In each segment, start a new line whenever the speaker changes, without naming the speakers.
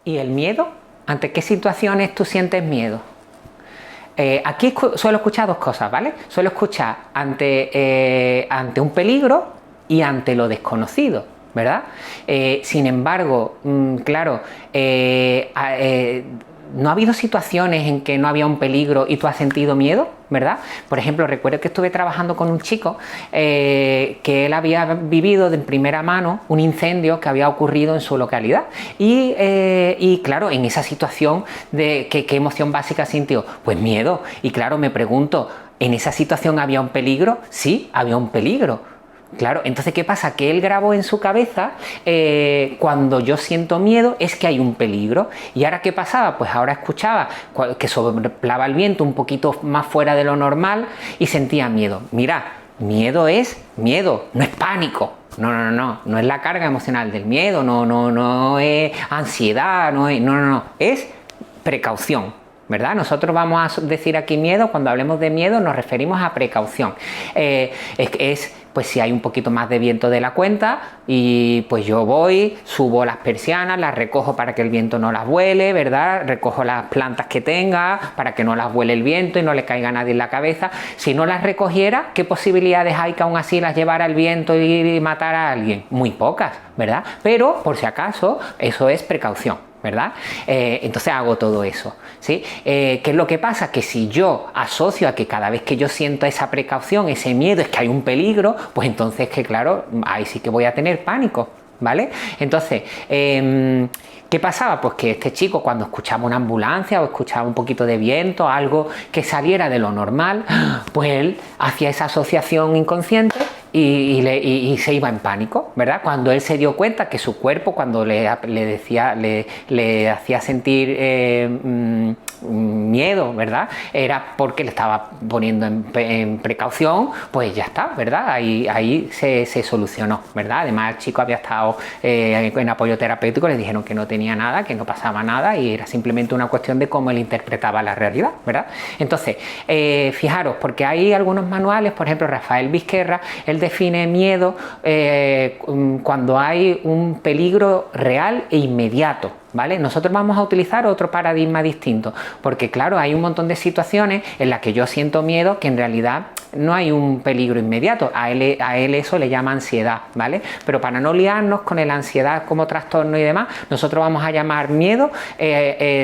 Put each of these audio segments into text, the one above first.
¿Y el miedo? ¿Ante qué situaciones tú sientes miedo? Aquí suelo escuchar dos cosas, ¿vale? Suelo escuchar ante un peligro y ante lo desconocido, ¿verdad? Sin embargo, claro, ¿no ha habido situaciones en que no había un peligro y tú has sentido miedo, verdad? Por ejemplo, recuerdo que estuve trabajando con un chico que él había vivido de primera mano un incendio que había ocurrido en su localidad y claro, en esa situación ¿qué emoción básica sintió? Pues miedo. Y claro, me pregunto, ¿en esa situación había un peligro? Sí, había un peligro. Claro, entonces ¿qué pasa? Que él grabó en su cabeza cuando yo siento miedo es que hay un peligro. ¿Y ahora qué pasaba? Pues ahora escuchaba que soplaba el viento un poquito más fuera de lo normal y sentía miedo. Mira, miedo es miedo, no es pánico. No es la carga emocional del miedo, no es ansiedad, no, es precaución, ¿verdad? Nosotros vamos a decir aquí miedo, cuando hablemos de miedo nos referimos a precaución. Pues si hay un poquito más de viento de la cuenta y pues yo voy, subo las persianas, las recojo para que el viento no las vuele, ¿verdad? Recojo las plantas que tenga para que no las vuele el viento y no le caiga a nadie en la cabeza. Si no las recogiera, ¿qué posibilidades hay que aún así las llevara el viento y matara a alguien? Muy pocas, ¿verdad? Pero por si acaso, eso es precaución, ¿verdad? Entonces hago todo eso, ¿sí? ¿Qué es lo que pasa? Que si yo asocio a que cada vez que yo siento esa precaución, ese miedo, es que hay un peligro, pues entonces que claro, ahí sí que voy a tener pánico, ¿vale? Entonces, ¿qué pasaba? Pues que este chico cuando escuchaba una ambulancia o escuchaba un poquito de viento, algo que saliera de lo normal, pues él hacía esa asociación inconsciente y se iba en pánico, ¿verdad? Cuando él se dio cuenta que su cuerpo, cuando le hacía sentir miedo, ¿verdad? Era porque le estaba poniendo en precaución, pues ya está, ¿verdad? Ahí se solucionó, ¿verdad? Además el chico había estado en apoyo terapéutico, le dijeron que no tenía nada, que no pasaba nada y era simplemente una cuestión de cómo él interpretaba la realidad, ¿verdad? Entonces, fijaros, porque hay algunos manuales, por ejemplo, Rafael Vizquerra, él define miedo cuando hay un peligro real e inmediato, ¿vale? Nosotros vamos a utilizar otro paradigma distinto, porque claro, hay un montón de situaciones en las que yo siento miedo que en realidad no hay un peligro inmediato, a él eso le llama ansiedad, ¿vale? Pero para no liarnos con la ansiedad como trastorno y demás, nosotros vamos a llamar miedo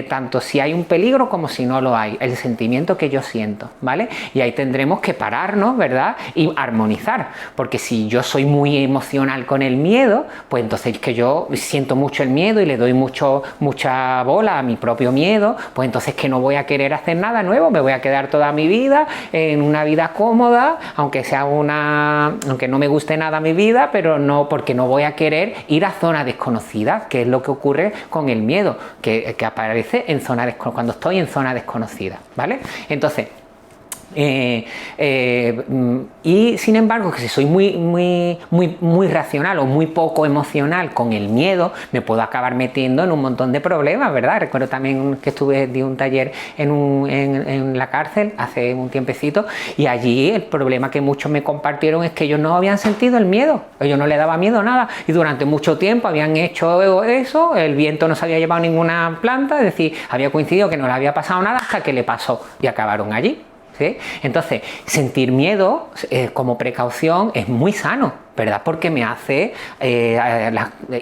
tanto si hay un peligro como si no lo hay, el sentimiento que yo siento, ¿vale? Y ahí tendremos que pararnos, ¿verdad? Y armonizar, porque si yo soy muy emocional con el miedo, pues entonces que yo siento mucho el miedo y le doy mucha bola a mi propio miedo, pues entonces que no voy a querer hacer nada nuevo, me voy a quedar toda mi vida en una vida cómoda, aunque no me guste nada mi vida, pero no, porque no voy a querer ir a zonas desconocidas, que es lo que ocurre con el miedo, que aparece en cuando estoy en zona desconocida, ¿vale? Entonces, y sin embargo, que si soy muy racional o muy poco emocional con el miedo, me puedo acabar metiendo en un montón de problemas, ¿verdad? Recuerdo también que di un taller en la cárcel hace un tiempecito y allí el problema que muchos me compartieron es que ellos no habían sentido el miedo, ellos no les daba miedo nada y durante mucho tiempo habían hecho eso, el viento no se había llevado ninguna planta, es decir, había coincidido que no le había pasado nada hasta que le pasó y acabaron allí. ¿Sí? Entonces, sentir miedo como precaución es muy sano, ¿verdad? Porque me hace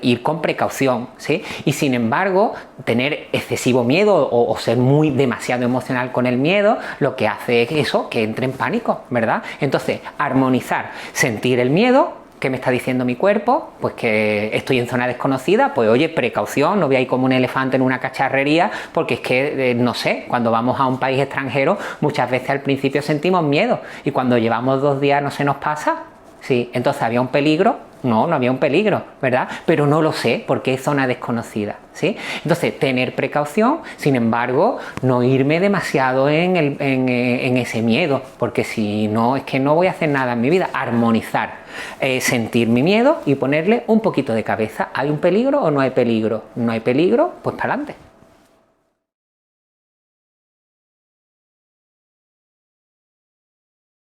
ir con precaución, ¿sí? Y sin embargo, tener excesivo miedo o ser demasiado emocional con el miedo, lo que hace es eso, que entre en pánico, ¿verdad? Entonces, armonizar, sentir el miedo. ¿Qué me está diciendo mi cuerpo? Pues que estoy en zona desconocida, pues oye, precaución, no voy a ir como un elefante en una cacharrería, porque es que, no sé, cuando vamos a un país extranjero, muchas veces al principio sentimos miedo, y cuando llevamos 2 días no se nos pasa, ¿sí? Entonces, ¿había un peligro? No había un peligro, ¿verdad? Pero no lo sé, porque es zona desconocida, ¿sí? Entonces, tener precaución, sin embargo, no irme demasiado en ese miedo, porque si no, es que no voy a hacer nada en mi vida. Armonizar, sentir mi miedo y ponerle un poquito de cabeza. ¿Hay un peligro o no hay peligro? No hay peligro, pues para adelante.